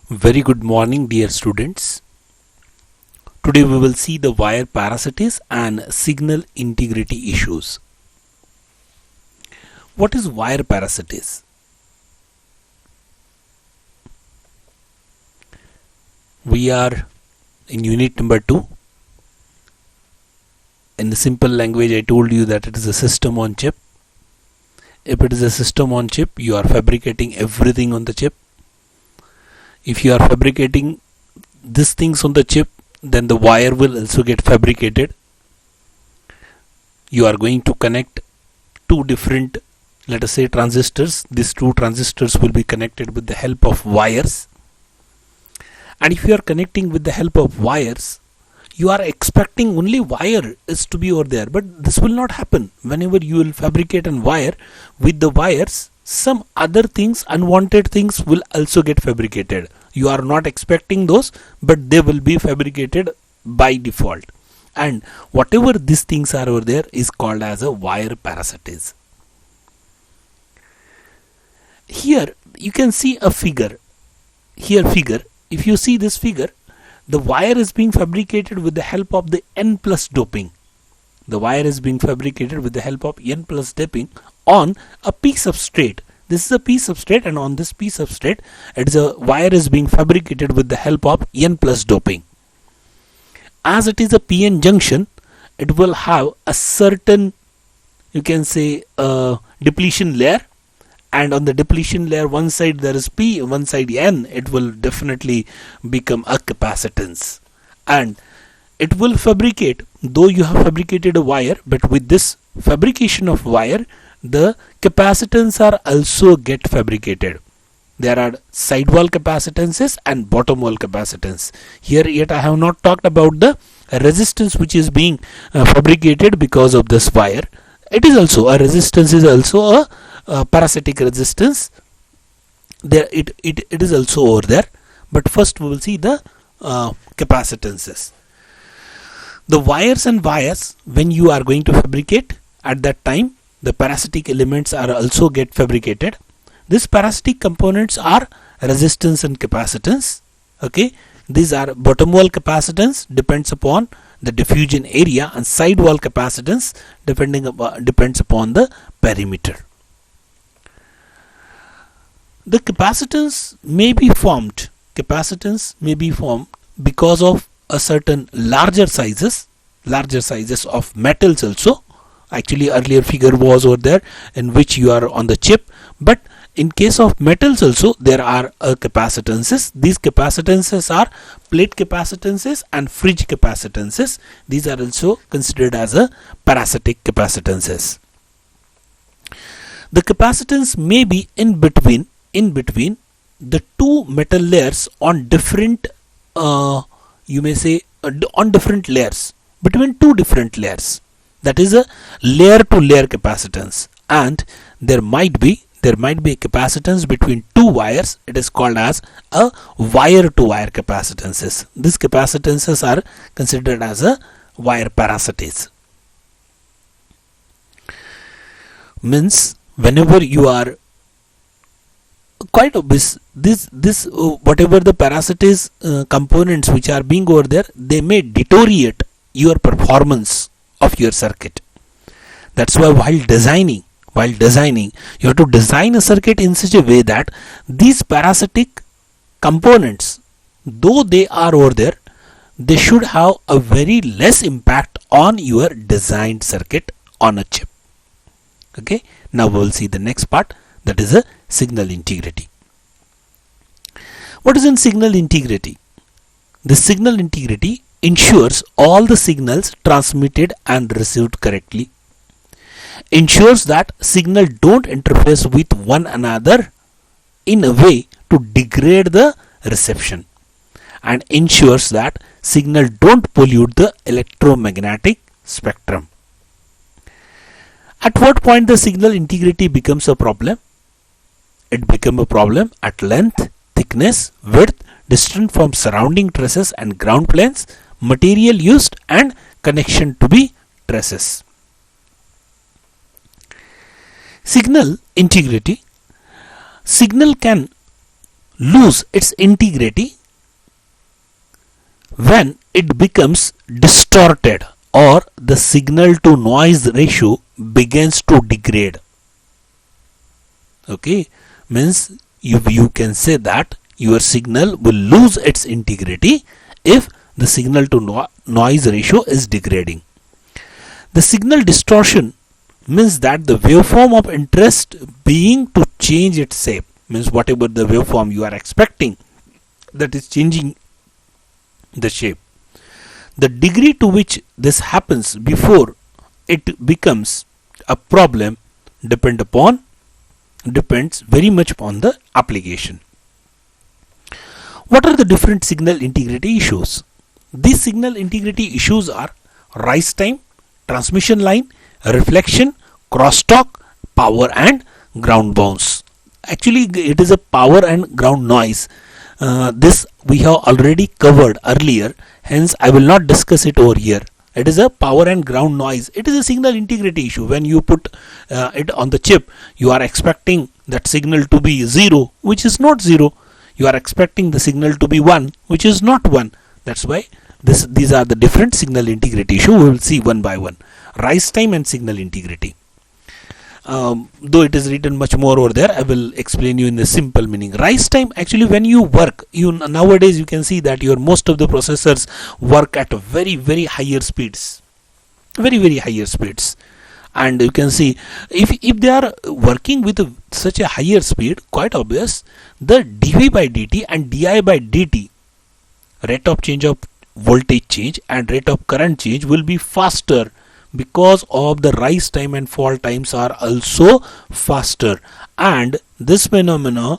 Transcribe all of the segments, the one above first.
Very good morning, dear students. Today we will see the wire parasites and signal integrity issues. What is wire parasites? We are in unit number 2. In the simple language, I told you that it is a system on chip. If it is a system on chip, you are fabricating everything on the chip. If you are fabricating these things on the chip, then the wire will also get fabricated. You are going to connect two different, let us say, transistors. These two transistors will be connected with the help of wires. And if you are connecting with the help of wires, you are expecting only wire is to be over there, but this will not happen. Whenever you will fabricate a wire, with the wires some other things, unwanted things will also get fabricated. You are not expecting those, but they will be fabricated by default, and whatever these things are over there is called as a wire parasites. Here you can see a figure. If you see this figure, the wire is being fabricated with the help of the N plus doping. The wire is being fabricated with the help of N plus doping on a P substrate. This is a P substrate, and on this P substrate, wire is being fabricated with the help of N plus doping. As it is a PN junction, it will have a certain, you can say, depletion layer. And on the depletion layer, one side there is P, one side N, it will definitely become a capacitance. And it will fabricate, though you have fabricated a wire, but with this fabrication of wire, the capacitance are also get fabricated. There are sidewall capacitances and bottom wall capacitance. Here yet I have not talked about the resistance which is being fabricated because of this wire. It is also a resistance, is also a parasitic resistance. There it is also over there. But first we will see the capacitances. The wires and wires, when you are going to fabricate, at that time the parasitic elements are also get fabricated. These parasitic components are resistance and capacitance. Okay, these are bottom wall capacitance depends upon the diffusion area, and side wall capacitance depends upon the perimeter. The capacitance may be formed. Capacitance may be formed because of a certain larger sizes of metals also. Actually, earlier figure was over there in which you are on the chip, but in case of metals also there are capacitances. These capacitances are plate capacitances and fridge capacitances. These are also considered as a parasitic capacitances. The capacitance may be in between the two metal layers on different, you may say, on different layers, between two different layers. That is a layer to layer capacitance, and there might be a capacitance between two wires. It is called as a wire to wire capacitances. These capacitances are considered as a wire parasites. Means whenever you are quite obvious, this whatever the parasites components which are being over there, they may deteriorate your performance of your circuit. That's why while designing, you have to design a circuit in such a way that these parasitic components, though they are over there, they should have a very less impact on your designed circuit on a chip. Okay, now we will see the next part, that is a signal integrity. What is in signal integrity? The signal integrity ensures all the signals transmitted and received correctly, ensures that signal don't interface with one another in a way to degrade the reception, and ensures that signal don't pollute the electromagnetic spectrum. At what point the signal integrity becomes a problem? It becomes a problem at length, thickness, width, distance from surrounding traces and ground planes, material used, and connection to be traces. Signal integrity. Signal can lose its integrity when it becomes distorted or the signal to noise ratio begins to degrade. Okay, means you can say that your signal will lose its integrity if the signal to noise ratio is degrading. The signal distortion means that the waveform of interest being to change its shape, means whatever the waveform you are expecting, that is changing the shape. The degree to which this happens before it becomes a problem depends very much upon the application. What are the different signal integrity issues? These signal integrity issues are rise time, transmission line, reflection, crosstalk, power and ground bounce. Actually, it is a power and ground noise. This we have already covered earlier, hence I will not discuss it over here. It is a power and ground noise. It is a signal integrity issue. When you put it on the chip, you are expecting that signal to be 0, which is not 0. You are expecting the signal to be 1, which is not 1. That's why these are the different signal integrity issue. We will see one by one. Rise time and signal integrity. Though it is written much more over there, I will explain you in the simple meaning. Rise time, actually when you work, nowadays you can see that most of the processors work at very higher speeds, very higher speeds, and you can see if they are working with such a higher speed, quite obvious, the dV by dt and di by dt, rate of change of voltage change and rate of current change, will be faster, because of the rise time and fall times are also faster, and this phenomena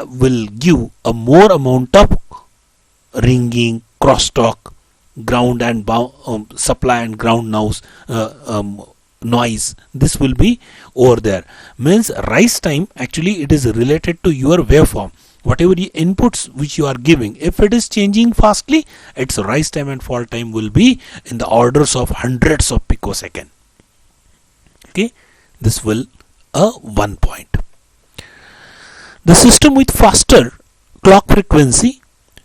will give a more amount of ringing, crosstalk, ground and supply and ground noise. This will be over there. Means rise time, actually it is related to your waveform. Whatever the inputs which you are giving, if it is changing fastly, its rise time and fall time will be in the orders of hundreds of picosecond. Okay, this will one point. The system with faster clock frequency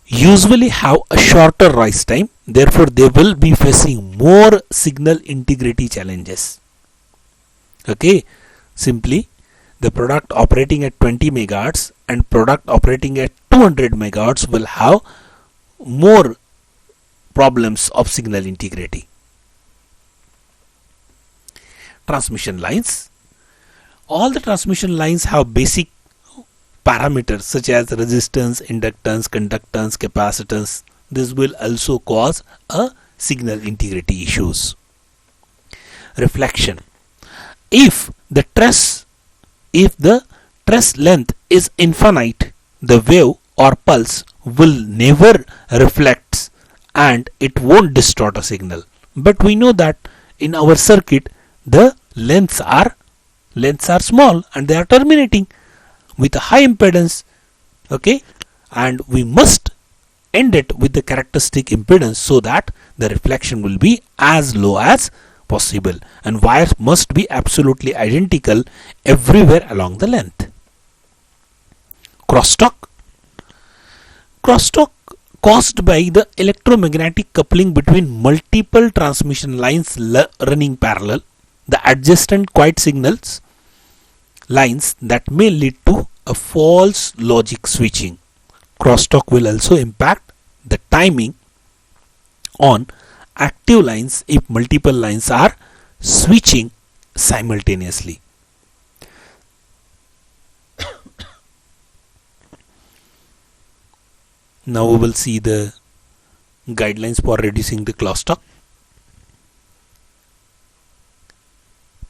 usually have a shorter rise time, therefore they will be facing more signal integrity challenges. Okay, simply the product operating at 20 megahertz and product operating at 200 megahertz will have more problems of signal integrity. Transmission lines. All the transmission lines have basic parameters such as resistance, inductance, conductance, capacitance. This will also cause a signal integrity issues. Reflection. If the truss length is infinite, the wave or pulse will never reflect and it won't distort a signal. But we know that in our circuit the lengths are small and they are terminating with a high impedance. Okay, and we must end it with the characteristic impedance so that the reflection will be as low as possible, and wires must be absolutely identical everywhere along the length. Crosstalk caused by the electromagnetic coupling between multiple transmission lines running parallel, the adjacent quiet signals lines that may lead to a false logic switching. Crosstalk will also impact the timing on active lines if multiple lines are switching simultaneously. Now we will see the guidelines for reducing the crosstalk.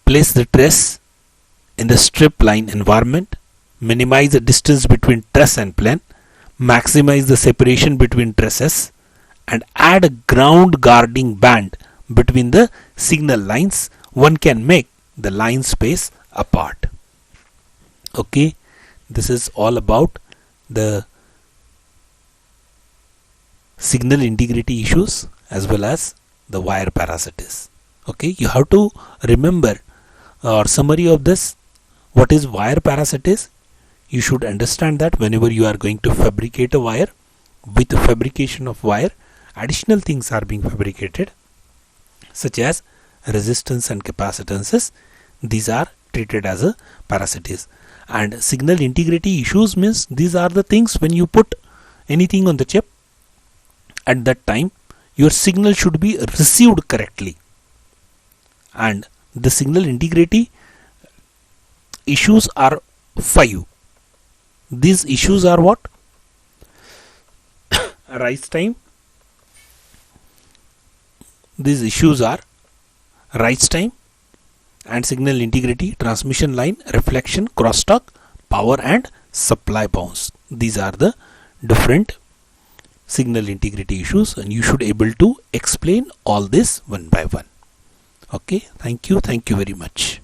Place the truss in the strip line environment. Minimize the distance between truss and plane. Maximize the separation between trusses and add a ground guarding band between the signal lines. One can make the line space apart. Okay, this is all about the signal integrity issues as well as the wire parasites. Okay, you have to remember or summary of this. What is wire parasites? You should understand that whenever you are going to fabricate a wire, with the fabrication of wire, additional things are being fabricated, such as resistance and capacitances. These are treated as a parasites. And signal integrity issues means these are the things when you put anything on the chip, at that time your signal should be received correctly. And the signal integrity issues are 5. These issues are what? Rise time. These issues are rise time and signal integrity, transmission line, reflection, crosstalk, power and supply bounce. These are the different signal integrity issues, and you should able to explain all this one by one. Okay, thank you very much.